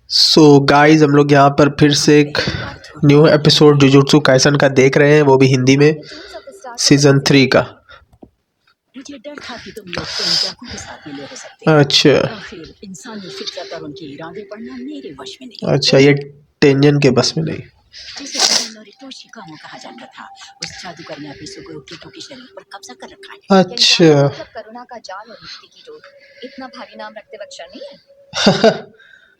So guys हम लोग यहाँ पर फिर से एक न्यू एपिसोड जुजुत्सु काइसन का देख रहे हैं, वो भी हिंदी में, सीजन 3 का। मुझे डर था कि तुम लोग केंजाकू के साथ मिले हो सकते हो। अच्छा आखिर इंसानी फितरत और उनके इरादे पढ़ना मेरे वश में नहीं। अच्छा, ये टेंजन के बस में नहीं। जिसे नोरितो शिकामो कहा जाता था, उस जादूगर ने अपनी सुगुरु कीटो के शरीर पर कब्जा कर रखा है। अच्छा मतलब करुणा का जाल और मुक्ति की डोर। इतना भारी नाम रखते वक्त शर्म नहीं है?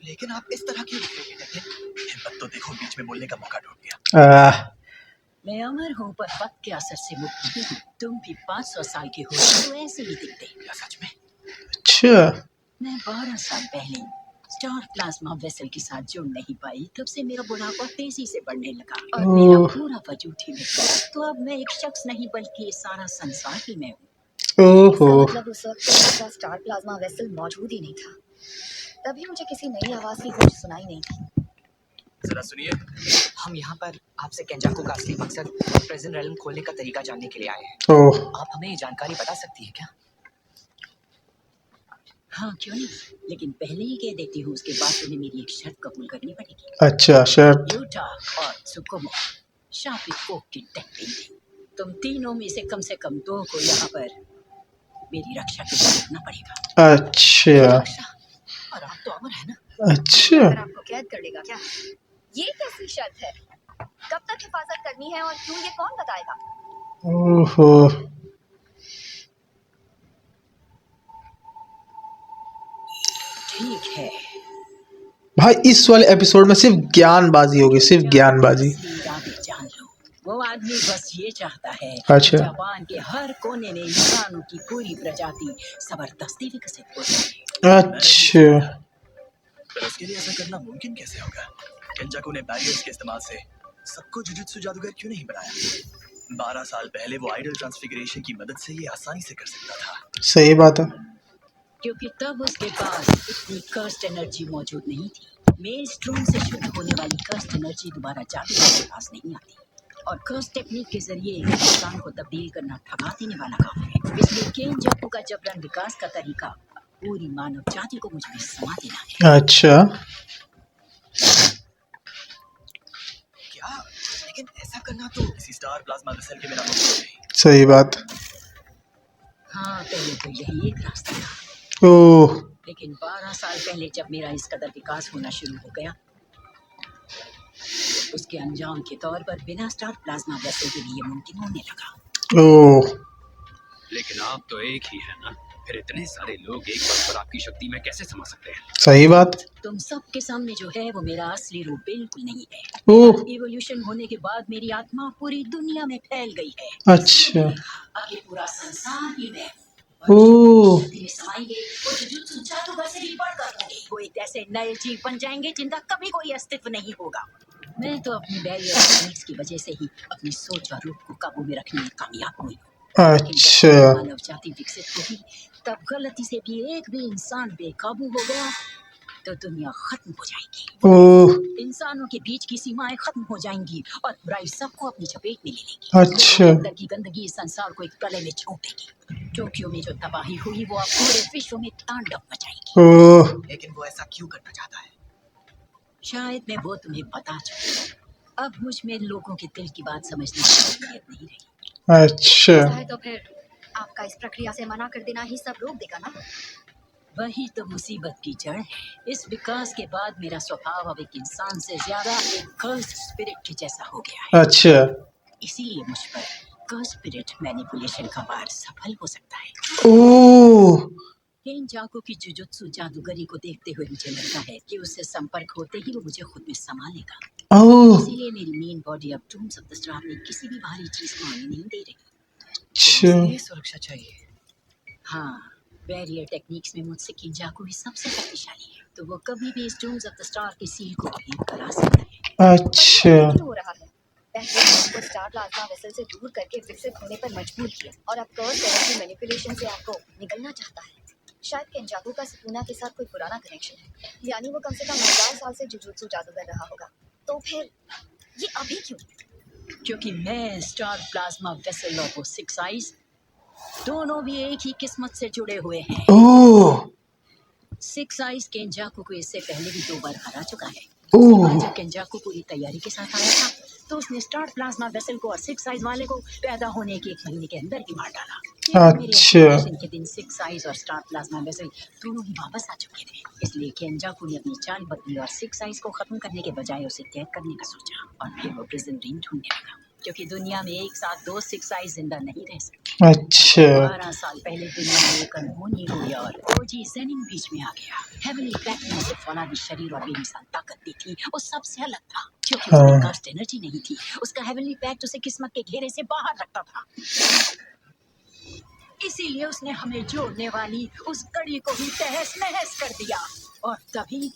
लेकिन आप इस तरह क्यों दिख रहे थे? हिम्मत तो देखो, बीच में बोलने का मौका ढूंढ दिया। मैं अमर हूँ पर वक्त के असर से मुक्त नहीं हूँ। तुम भी 500 साल के हो तो ऐसे ही दिखते। क्या सच में? अच्छा मैं 12 साल पहले स्टार प्लाज्मा वेसल के साथ जुड़ नहीं पाई, तब से मेरा बुढ़ापा तेजी से बढ़ने लगा और मेरा पूरा वजूद ही मिट गया। तो अब मैं एक शख्स नहीं बल्कि ये सारा संसार ही मैं हूँ। ओहो, मतलब उस वक्त तो स्टार प्लाज्मा वेसल मौजूद ही नहीं था, तभी मुझे किसी नई आवाज की गूंज सुनाई नहीं थी। जरा सुनिए, हम यहाँ पर आपसे केंजाकू का असली मकसद और प्रेजेंट रेलम खोलने का तरीका जानने के लिए आए हैं। ओह आप हमें ये जानकारी बता सकती हैं क्या? हाँ क्यों नहीं, लेकिन पहले ही कह देती हूँ, उसके बाद तुम्हें मेरी एक शर्त कबूल करनी पड़ेगी। अच्छा शर्त। यूटा और त्सुकुमो, शापिको की टेक्निक, तुम तीनों में से कम 2 को यहाँ पर मेरी रक्षा के लिए रखना पड़ेगा। अच्छा रक्षा? और आप तो अमर है ना? अच्छा अगर आपको कैद कर लेगा क्या? ये कैसी शर्त है? कब तक हिफाजत करनी है और क्यों, ये कौन बताएगा? ओहो, ठीक है, भाई इस वाले एपिसोड में सिर्फ ज्ञानबाजी होगी, सिर्फ ज्ञानबाजी। इरादे जान लो। वो आदमी बस ये चाहता है अच्छा। कि जापान के हर कोने में इंसानों की पूरी प्रजाति जबरदस्ती विकसित हो जाए। अच्छा पर उसके लिए ऐसा करना मुमकिन कैसे होगा? केंजाकू ने बैरियर्स के इस्तेमाल से सबको जुजुत्सु जादूगर क्यों नहीं बनाया? 12 साल पहले वो आइडल ट्रांसफिगरेशन की मदद से ये आसानी से कर सकता था। सही बात है। क्योंकि तब उसके पास इतनी कर्स्ट एनर्जी मौजूद नहीं थी। मेलस्ट्रोम से शुद्ध होने वाली कर्स्ट एनर्जी दोबारा जादूगर के पास नहीं आती, और कर्स्ट टेक्निक के जरिए इंसान को तब्दील करना थका देने वाला काम है। इसलिए केंजाकू का जबरन विकास का तरीका पूरी मानव जाति को मुझ में समा देना है। अच्छा क्या? लेकिन ऐसा करना तो किसी स्टार प्लाज्मा वेसल के बिना मुमकिन नहीं। सही बात। हाँ, पहले तो यही एक रास्ता था, ओह लेकिन 12 साल पहले जब मेरा इस कदर विकास होना शुरू हो गया, उसके अंजाम के तौर पर बिना स्टार प्लाज्मा वेसल के लिए मुमकिन होने लगा। ओह लेकिन आप तो एक ही है ना, फिर इतने सारे लोग एक वक्त पर आपकी शक्ति में कैसे समा सकते हैं? सही बात। तुम सबके सामने जो है वो मेरा असली रूप बिल्कुल नहीं है। ओह इवोल्यूशन होने के बाद मेरी आत्मा पूरी दुनिया में फैल गई है। अच्छा अब ये पूरा संसार ही मैं हूँ। ओह समाएंगे वो जुजुत्सु जादूगर से भी बढ़कर होंगे। वो एक ऐसे नए जीव बन जाएंगे जिनका कभी कोई अस्तित्व नहीं होगा। मैं तो अपनी बैरियर टेक्निक्स की वजह से ही अपनी सोच और रूप को काबू में रखने में कामयाब हुई हूँ। अच्छा मानव जाति विकसित होगी, तब गलती से भी एक भी इंसान बेकाबू हो गया तो दुनिया खत्म हो जाएगी। ओह इंसानों के बीच की सीमाएं खत्म हो जाएंगी और बुराई सबको अपनी चपेट में ले लेगी। अच्छा। लोगों के अंदर की गंदगी इस संसार को एक गले में छोड़ेगी। टोक्यो में जो तबाही हुई वो अब पूरे विश्व में तांडव मचाएगी। ओह लेकिन वो ऐसा क्यों करना चाहता है? शायद मैं वो तुम्हें बता चुकी। अब मुझ में लोगों के दिल की बात समझने की काबिलियत नहीं रही। अच्छा तो फिर आपका इस प्रक्रिया से मना कर देना ही सब रोक देगा ना? वही तो मुसीबत की जड़ है। इस विकास के बाद मेरा स्वभाव अब एक इंसान से ज्यादा एक कर्स्ड स्पिरिट के जैसा हो गया है। अच्छा इसीलिए मुझ पर कर्स्ड स्पिरिट मैनिपुलेशन का वार सफल हो सकता है। ओह केंजाकू की जुजुत्सु जादूगरी को देखते हुए मुझे लगता है कि उससे संपर्क होते ही वो मुझे खुद में समा लेगा। ओह इसीलिए मेरी मेन बॉडी अब टूम्स ऑफ द स्टार में किसी भी भारी चीज को आने नहीं दे रही। अच्छा इसलिए सुरक्षा चाहिए। हाँ, बैरियर टेक्निक्स में मुझसे केंजाकू ही सबसे शक्तिशाली है, तो वो कभी भी इस टूम्स ऑफ द स्टार की सील को भेद करा सकता है। अच्छा लेकिन हो रहा है। पहले आपको स्टार प्लाज्मा वेसल से दूर करके विकसित होने पर मजबूर किया और अब कर्स एनर्जी मैनिपुलेशन से आपको निगलना चाहता है। शायद केंजाकू का सुकुना के साथ कोई पुराना कनेक्शन है, यानी वो कम से कम 1000 साल से जुजुत्सु जादूगर रहा होगा। तो फिर ये अभी क्यों? क्योंकि मैं स्टार प्लाज्मा वेसल और वो 6 आइज दोनों भी एक ही किस्मत से जुड़े हुए हैं। ओह सिक्स आइज केंजाकू को इससे पहले भी 2 बार हरा चुका है। ओह जब केंजाकू पूरी तैयारी के साथ आया था तो उसने स्टार प्लाज्मा वेसल को और सिक्स आइज वाले को पैदा होने के 1 महीने के अंदर ही मार डाला। मेरे अच्छा एक्सपीडिशन के दिन सिक्स आइज और स्टार प्लाज्मा वेसल दोनों ही वापस आ चुके थे। इसलिए केंजाकू ने अपनी चाल बदली और सिक्स आइज को खत्म करने के बजाय उसे कैद करने का सोचा और फिर वो प्रिजन रिंग ढूंढने लगा, क्योंकि दुनिया में एक साथ 2 सिक्स आइज जिंदा नहीं रह सकते। अच्छा 12 साल पहले दुनिया में एक अनहोनी हुई और ओजी जेनिंग बीच में आ गया। हेवनली पैक्ट में सिर्फ फौलादी शरीर और बेमिसाल ताकत दी थी। वो सबसे अलग था क्योंकि उसमें हाँ कास्ट एनर्जी नहीं थी। उसका हेवनली पैक्ट उसे किस्मत के घेरे से बाहर रखता था। इसीलिए उसने हमें जोड़ने वाली उस कड़ी को भी तहस नहस कर दिया। और तभी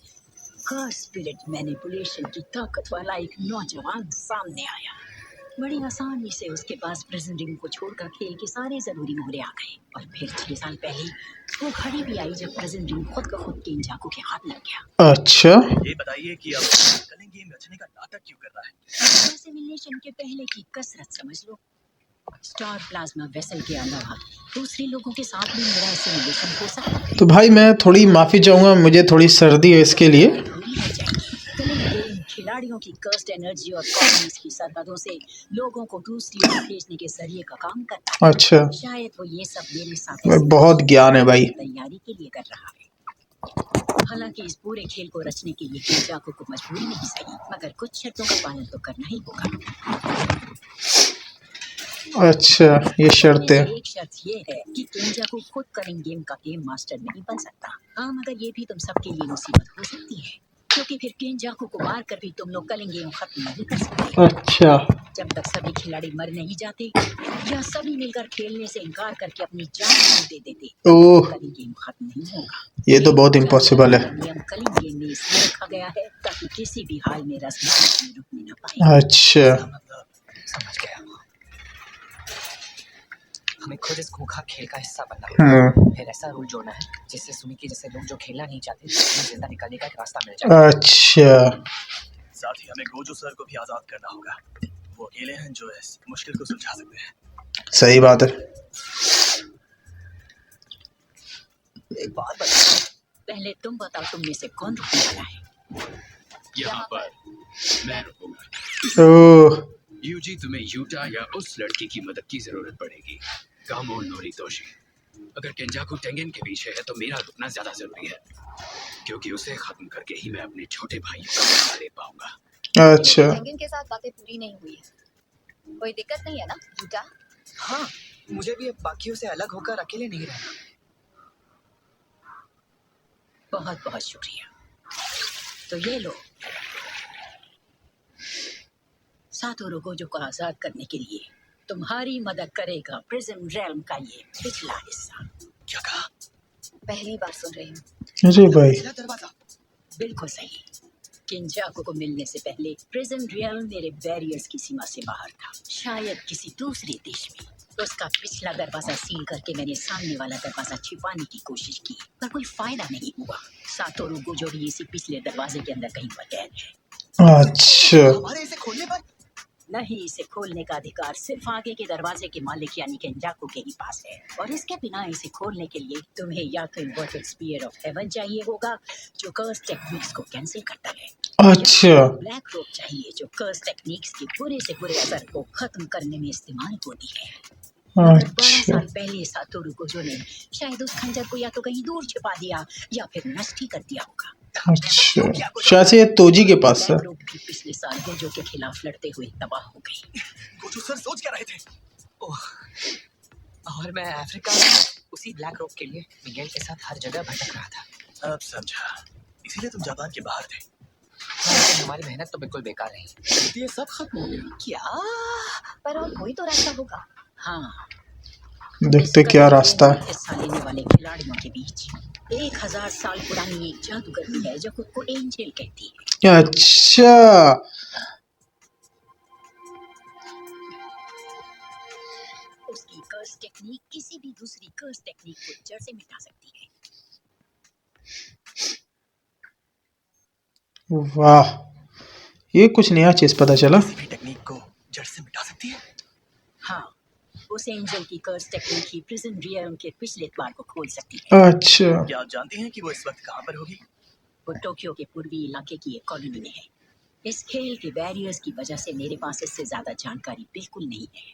कर्स स्पिरिट मैनिपुलेशन की ताकत वाला एक नौजवान सामने आया। बड़ी आसानी से उसके पास प्रिजन रिंग को छोड़कर खेल के सारे जरूरी मोहरे आ गए। और फिर 6 साल पहले वो घड़ी भी आई जब प्रिजन रिंग खुद का खुद केंजाकू के हाथ लग गया। अच्छा ये बताइए कि अब कलिंग गेम रचने का नाटक क्यों कर रहा है? एसिमिलेशन के पहले की कसरत समझ लो। स्टार प्लाज्मा वेसल के अलावा दूसरे लोगों के साथ भी मेरा एसिमिलेशन हो सकता है। तो भाई मैं थोड़ी माफ़ी चाहूँगा, मुझे थोड़ी सर्दी है इसके लिए। अधूरी रह जाएगी। कलिंग गेम खिलाड़ियों की कर्स्ड एनर्जी और कॉलोनीज की सरहदों से लोगों को दूसरी ओर भेजने के जरिए का काम करता है। अच्छा शायद वो ये सब मेरे साथ मैं बहुत ज्ञान है भाई। तैयारी के लिए कर रहा है। हालांकि इस पूरे खेल को रचने के लिए केंजाकू को मजबूरी नहीं सही, मगर कुछ शर्तों का पालन तो करना ही होगा। अच्छा ये शर्त उनमें है। से एक शर्त ये है कि केंजाकू खुद कलिंग गेम का गेम मास्टर नहीं बन सकता। हाँ, मगर ये भी तुम सबके लिए मुसीबत हो सकती है, क्योंकि फिर केंजाकू को मार कर भी तुम लोग कलिंग गेम खत्म नहीं कर सकते। अच्छा जब तक सभी खिलाड़ी मर नहीं जाते या सभी मिलकर खेलने से इनकार करके अपनी जान नहीं दे देते, ओह कलिंग गेम खत्म नहीं होगा। ये तो बहुत इम्पॉसिबल है। नियम कलिंग गेम में इसलिए रखा गया है ताकि किसी भी हाल में रस्म रुकने न पाए। अच्छा मतलब समझ गया। हमें खुद इस खूंखार खेल का हिस्सा बनना है। फिर ऐसा रूल जोड़ना है जिससे सुमिकी जैसे लोग जो खेलना नहीं चाहते उन्हें जिंदा निकालने का एक रास्ता मिल जाए। अच्छा साथ ही हमें गोजो सर को भी आजाद करना होगा। वो अकेले हैं जो इस मुश्किल को सुलझा सकते हैं। सही बात है। एक बात बताओ, पहले तुम बताओ तुम में से कौन रुकने वाला है? यहाँ पर मैं रुकूंगा। ओह यूजी तुम्हें यूटा या उस लड़की की मदद की जरूरत पड़ेगी, कामो नोरितोशी। अगर केंजाकू टेंगेन के पीछे है तो मेरा रुकना ज्यादा जरूरी है, क्योंकि उसे खत्म करके ही मैं अपने छोटे भाई का बदला ले पाऊंगा। अच्छा टेंगन के साथ बातें पूरी नहीं हुई है। कोई दिक्कत नहीं है ना यूटा? हाँ मुझे भी अब बाकियों से अलग होकर अकेले नहीं रहना। बहुत बहुत शुक्रिया। तो ये लो, सातोरू गोजो को आजाद करने के लिए तुम्हारी मदद करेगा प्रिज्म रेल्म का ये पिछला हिस्सा। क्या कहा? पहली बार सुन रही हूँ। अरे भाई पिछला दरवाजा? बिल्कुल सही। केंजाकू को मिलने से पहले प्रिज्म रियल मेरे बैरियर्स की सीमा से बाहर था, शायद किसी दूसरे देश में। उसका पिछला दरवाजा सील करके मैंने सामने वाला दरवाजा छिपाने की कोशिश की, पर कोई फायदा नहीं हुआ। सातोरू गोजो भी इसी पिछले दरवाजे के अंदर कहीं पर कैद है। अच्छा हमारे इसे खोलने पर? नहीं, इसे खोलने का अधिकार सिर्फ आगे के दरवाजे के मालिक यानी केंजाकू के ही पास है। और इसके बिना इसे खोलने के लिए तुम्हें या तो इन्वर्टेड स्पीयर ऑफ हेवन चाहिए होगा जो कर्स टेक्निक्स को कैंसिल करता है, अच्छा ब्लैक रोप चाहिए जो कर्स टेक्निक्स के बुरे से बुरे असर को खत्म करने में इस्तेमाल होती है। मगर 12 अच्छा साल पहले सातोरू गोजो ने शायद उस खंजर को या तो कहीं दूर छिपा दिया या फिर नष्ट ही कर दिया होगा। अच्छा शायद से ये तोजी के पास है। ब्लैक रोप भी पिछले साल गोजो के खिलाफ लड़ते हुए तबाह हो गई। गोजो सर सोच क्या रहे थे? ओह, और मैं अफ्रीका में उसी ब्लैक रॉक के लिए मिगेल के साथ हर जगह भटक रहा था। अब समझा, इसीलिए तुम जापान के बाहर थे। लेकिन हमारी मेहनत तो बिल्कुल बेकार रही। ये सब खत्म हो गया क्या? पर और कोई तो रास्ता होगा। हाँ, देखते क्या रास्ता है। हिस्सा लेने वाले खिलाड़ियों के बीच 1000 साल पुरानी एक जादूगर है जो खुद को एंजल कहती है। अच्छा उसकी कर्स टेक्निक किसी भी दूसरी कर्स टेक्निक को जड़ से मिटा सकती है। वाह ये कुछ नया चीज पता चला। किसी भी टेक्निक को जड़ से मिटा सकती है। हाँ, उस एंजल की कर्स टेक्निक ही प्रिजन रियल्म के पिछले द्वार को खोल सकती है। अच्छा। क्या आप जानती हैं कि वो इस वक्त कहाँ पर होगी? वो टोक्यो के पूर्वी इलाके की एक कॉलोनी में है। इस खेल के बैरियर्स की वजह से मेरे पास इससे ज्यादा जानकारी बिल्कुल नहीं है।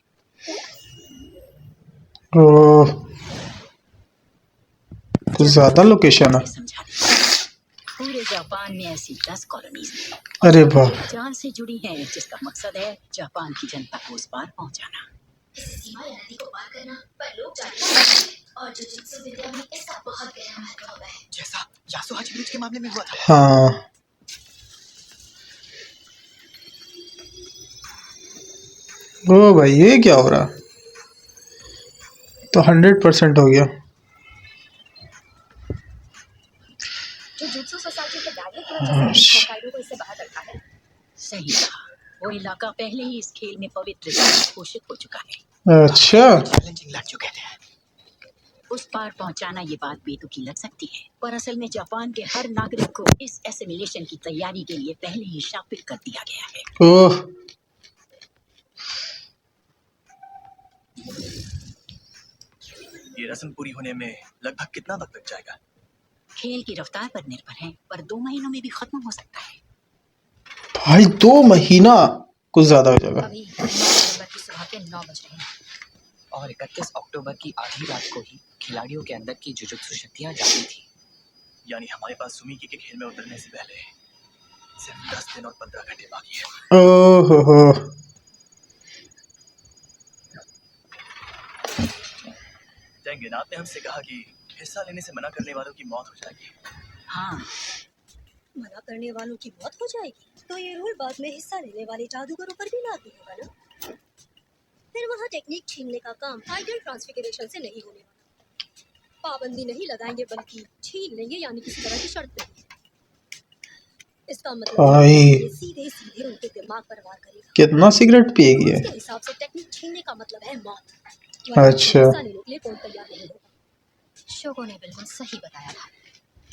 ओह, कुछ ज्यादा लोकेशन है। समझा दिया। पूरे जापान में ऐसी 10 कॉलोनीज हैं। अरे और वाह। एक जाल से जुड़ी हैं जिसका मकसद है जापान की जनता को उस पार पहुंचाना। सीमा या नदी को पार करना पर लोग जानते हैं और जुजुत्सु विद्या में इसका बहुत गहरा महत्व होता है। जैसा यासुहाची ब्रिज के मामले में हुआ था। हाँ। ओ भाई, ये क्या हो रहा? तो 100% हो गया। जुजुत्सु सोसाइटी के बैरियर की वजह से होकाइडो को इससे बाहर रखा है। सही कहा। वो इलाका पहले ही इस खेल में पवित्र घोषित हो चुका है। अच्छा। चैलेंजिंग लग चुके थे। उस पार पहुंचाना ये बात बेतुकी लग सकती है, पर असल में जापान के हर नागरिक को इस एसिमिलेशन की तैयारी के लिए पहले ही शापित कर दिया गया है। ओह, ये रस्म पूरी होने में लगभग कितना वक्त लग जाएगा? खेल की रफ्तार पर निर्भर है, पर 2 महीनों में भी खत्म हो सकता है। भाई 2 महीना कुछ ज्यादा हो जाएगा। अभी 9 नवंबर की सुबह के 9 बज रहे हैं और 31 अक्टूबर की आधी रात को ही खिलाड़ियों के अंदर की जुजुत्सु शक्तियां जागी थी। यानी हमारे पास सुमीकी के खेल में उतरने से पहले सिर्फ 10 दिन और 15 घंटे बाकी है। ओह हो। टेंगेन, आपने हमसे कहा कि हिस्सा लेने से मना करने वालों की मौत हो जाएगी। हाँ, मना करने वालों की मौत हो जाएगी तो ये रूल बाद में हिस्सा लेने वाले जादूगरों पर भी लागू होगा ना? फिर वहाँ टेक्निक छीनने का काम आइडल ट्रांसफिगरेशन से नहीं होने वाला। पाबंदी नहीं लगाएंगे बल्कि छीन लेंगे, यानी किसी तरह की शर्त नहीं। इसका मतलब ये सीधे सीधे उनके दिमाग पर वार करेगा। कितना सिगरेट पिएगी है? उसके हिसाब से टेक्निक छीनने का मतलब है मौत। अच्छा। हिस्सा लेने के लिए कोई तैयार नहीं होगा। शोगो ने बिल्कुल सही बताया था,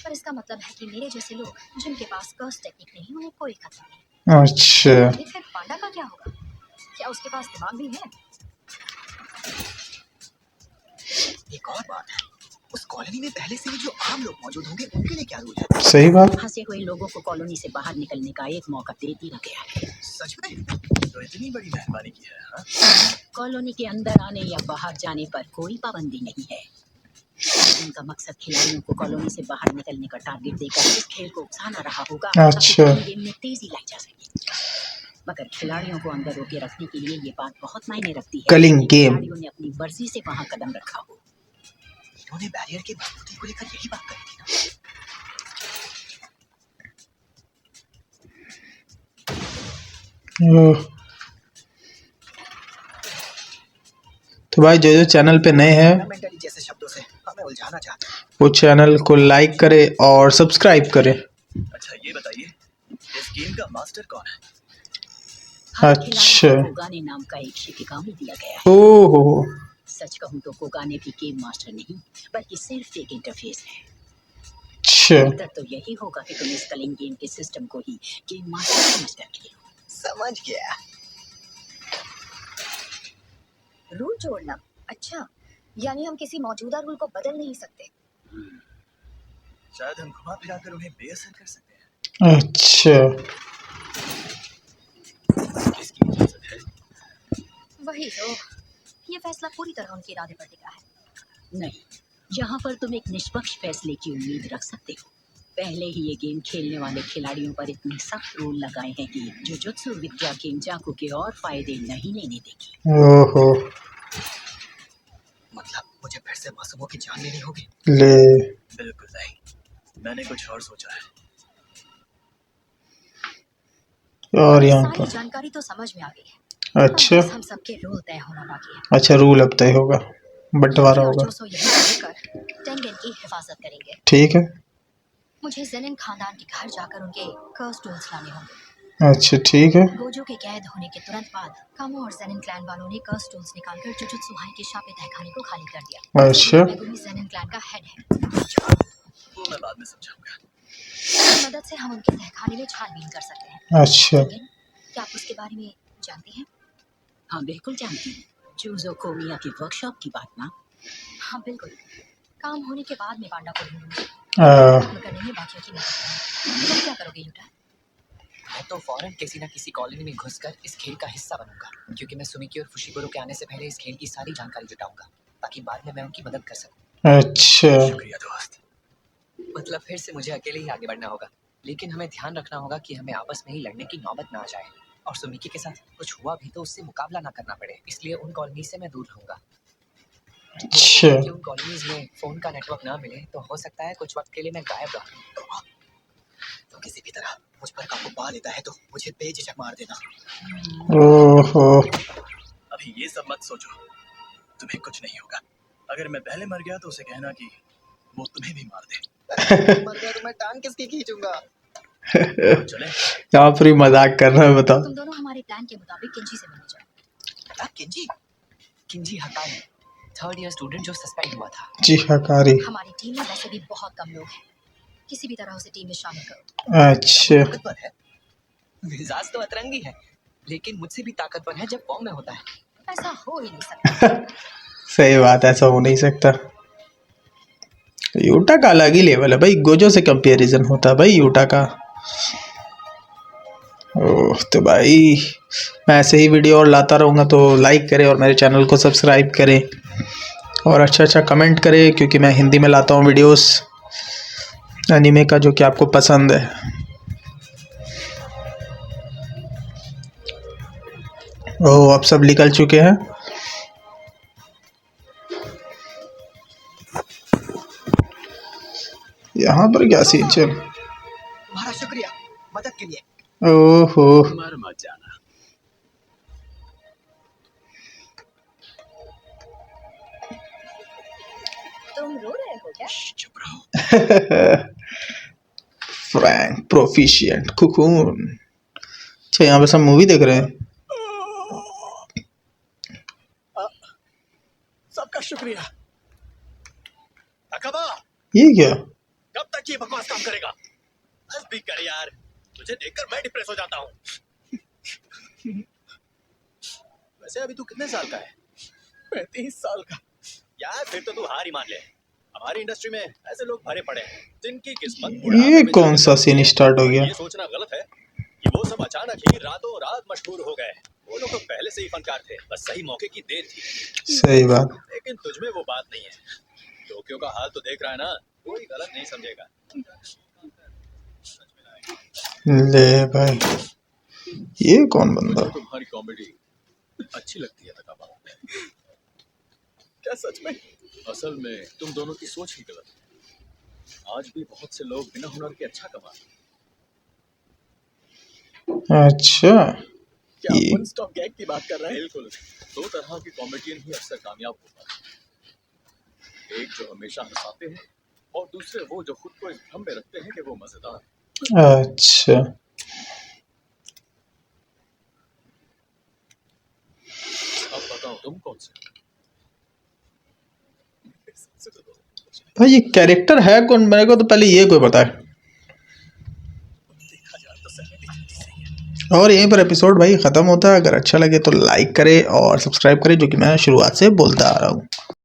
पर इसका मतलब है कि मेरे जैसे लोग जिनके पास कर्स टेक्निक नहीं, उन्हें कोई खतरा नहीं। अच्छा। फिर पांडा का क्या होगा? क्या उसके पास दिमाग भी है? एक और बात है, उस कॉलोनी में पहले से ही जो आम लोग मौजूद होंगे उनके लिए क्या रूल है? सही बात। फंसे हुए लोगों को कॉलोनी से बाहर निकलने का एक मौका दे दिया गया है। सच में? तो इतनी बड़ी मेहरबानी की है, हाँ? कॉलोनी के अंदर आने या बाहर जाने पर कोई पाबंदी नहीं है। उनका मकसद खिलाड़ियों को कॉलोनी से बाहर निकलने का टारगेट देकर इस खेल को उकसाना रहा होगा, अच्छा। ताकि गेम में तेजी लाई जा सके। मगर खिलाड़ियों को अंदर रोके रखने के लिए ये बात बहुत मायने रखती है कलिंग कि गेम। खिलाड़ियों ने अपनी मर्जी से वहां कदम रखा हो। इन्होंने बैरियर की मजबूती को लेकर यही बात करी थी ना? ओह। तो भाई जो चैनल पे नए हैं फंडामेंटली जैसे शब्दों से हमें उलझाना चाहते हैं। वो चैनल को लाइक करे और सब्सक्राइब करे। अच्छा ये बताइए, इस गेम का मास्टर कौन है? हर अच्छा। खिलाड़ी को कोगाने नाम का एक शिकिगामी दिया गया है। ओहो। सच कहूं तो कोगाने भी गेम मास्टर नहीं, बल्कि सिर्फ एक इंटरफेस है। अच्छा। बेहतर तो यही होगा कि तुम इस कलिंग गेम के सिस्टम को ही गेम मास्टर समझकर खेलो। समझ गया। रूल जोड़ना? अच्छा, यानी हम किसी मौजूदा रूल को बदल नहीं सकते। शायद हम घुमा फिरा कर उन्हें बेअसर कर सकते हैं। अच्छा। किसकी इजाजत है? वही तो, ये फैसला पूरी तरह उनके इरादे पर टिका है। नहीं, यहाँ पर तुम एक निष्पक्ष फैसले की उम्मीद रख सकते हो। पहले ही ये गेम खेलने वाले खिलाड़ियों पर इतने सख्त रूल लगाए हैं कि जुजुत्सु विद्या केंजाकू के और फायदे नहीं लेने देगी। ओहो। मतलब मुझे फिर से मासूमों की जान लेनी होगी? ले। बिल्कुल नहीं, मैंने कुछ और सोचा है। और यहाँ सारी पर जानकारी तो समझ में आ गई है। अच्छा। बस हम सबके रूल तय होना बाकी है। अच्छा, रूल अब तय होगा, बंटवारा और होगा। जोसो यहीं रहकर टेंगेन की हिफाजत करेंगे। ठीक है। मुझे जेनिन खानदान के घर जाकर उनके कर्स टूल्स लाने होंगे। अच्छा ठीक है। गोजो के कैद होने के तुरंत बाद कामो और जेनिन क्लैन वालों ने कर्स टूल्स निकालकर जुजुत्सु हाई के शापित तहखाने को खाली कर दिया। अच्छा। मेगुमी जेनिन क्लैन का हेड है। वो मैं बाद में समझाऊंगा। इसकी मदद से हम उनके तहखाने में छानबीन कर सकते हैं। अच्छा। टेंगेन, क्या आप उसके बारे में जानती हैं? हाँ बिल्कुल जानती हूँ। चूजो कोमिया की वर्कशॉप की बात ना। हाँ बिल्कुल, काम होने के बाद मैं पांडा को ढूंढूंगी, मगर नहीं बाकियों की मदद करूंगी। तुम क्या करोगे यूटा? मैं तो फौरन किसी न किसी कॉलोनी में घुसकर इस खेल का हिस्सा बनूंगा, क्योंकि मैं सुमिकी और फुशिगुरो के आने से पहले इस खेल की सारी जानकारी जुटाऊंगा, ताकि बाद में मैं उनकी मदद कर सकूं। अच्छा, शुक्रिया दोस्त। मतलब फिर से मुझे अकेले ही आगे बढ़ना होगा, लेकिन हमें ध्यान रखना होगा कि हमें आपस में ही लड़ने की नौबत ना आ जाए, और सुमिकी के साथ कुछ हुआ भी तो उससे मुकाबला ना करना पड़े, इसलिए उन कॉलोनी से मैं दूर रहूंगा। अच्छा। कि उन कॉलोनीज में फोन का नेटवर्क ना मिले तो हो सकता है कुछ वक्त के लिए मैं गायब रहूं। तो किसी भी तरह मुझ पर काबू पा लेता है तो मुझे बेझिझक मार देना। ओहो, अभी ये सब मत सोचो, तुम्हें कुछ नहीं होगा। अगर मैं पहले मर गया तो उसे कहना कि वो तुम्हें भी मार दे। मर गया तो मैं टांग किसकी खींचूंगा? चले। यहाँ पर ही मजाक कर रहा है, बताओ। तुम दोनों हमारे प्लान के मुताबिक किंजी से मिलने जाओ। किंजी? किंजी हकारी, थर्ड ईयर स्टूडेंट जो सस्पेंड हुआ था। जी हकारी। हमारी टीम में वैसे भी बहुत कम लोग हैं, किसी भी तरह उसे टीम में शामिल करो। अच्छा, ताकतवर है, मिजाज तो अतरंगी है, लेकिन मुझसे भी ताकतवर है जब फॉर्म में होता है। ऐसा हो ही नहीं सकता। सही बात, ऐसा हो नहीं सकता। यूटा का अलग ही लेवल है भाई, गोजो से कंपैरिजन होता है भाई यूटा का। ओह, तो भाई मैं ऐसे ही वीडियो और लाता रहूँगा, तो लाइक करें और मेरे चैनल को सब्सक्राइब करें और अच्छा कमेंट करें, क्योंकि मैं हिंदी में लाता हूँ वीडियोस एनीमे का जो कि आपको पसंद है। ओह, अब सब निकल चुके हैं। यहाँ पर क्या सीन चल? तुम्हारा शुक्रिया मदद के लिए। ओहो, मर मत जाना। तुम रो रहे हो क्या? चुप रहो। Frank proficient cocoon. अच्छा, यहाँ पे सब मूवी देख रहे हैं। सबका शुक्रिया। अकबा, ये क्या? कब तक ये बकवास काम करेगा? बस भी कर यार, तुझे देखकर मैं डिप्रेस हो जाता हूँ। वैसे अभी तू कितने साल का है? 35 साल का। यार फिर तो तू हार ही मान ले। हमारी इंडस्ट्री में ऐसे लोग भरे पड़े हैं जिनकी किस्मत ये कौन सा सीन स्टार्ट हो गया? ये सोचना गलत है कि वो सब अचानक ही रातों रात मशहूर हो गए। वो लोग तो पहले से ही फनकार थे, बस सही मौके की देर थी। सही बात। लेकिन तुझमें वो बात नहीं है। टोक्यो का हाल तो देख रहा है ना, कोई गलत नहीं समझेगा। ले भाई, ये कौन बंदा? तुम्हारी कॉमेडी अच्छी लगती है तकाबा। क्या सच में? असल में तुम दोनों की सोच ही गलत है। आज भी बहुत से लोग बिना हुनर के अच्छा कमाते हैं। अच्छा, क्या ये वन स्टॉप गैग की बात कर रहे हैं? बिल्कुल। दो तरह के कॉमेडियन ही अक्सर कामयाब होता है। एक जो हमेशा हंसाते हैं और दूसरे वो जो खुद को इस भ्रम में रखते हैं कि वो मजेदार है। अच्छा, अब बताओ तुम कौन से? भाई ये कैरेक्टर है कौन? मेरे को तो पहले ये कोई पता है। और यहीं पर एपिसोड भाई ख़त्म होता है। अगर अच्छा लगे तो लाइक करें और सब्सक्राइब करें, जो कि मैं शुरुआत से बोलता आ रहा हूँ।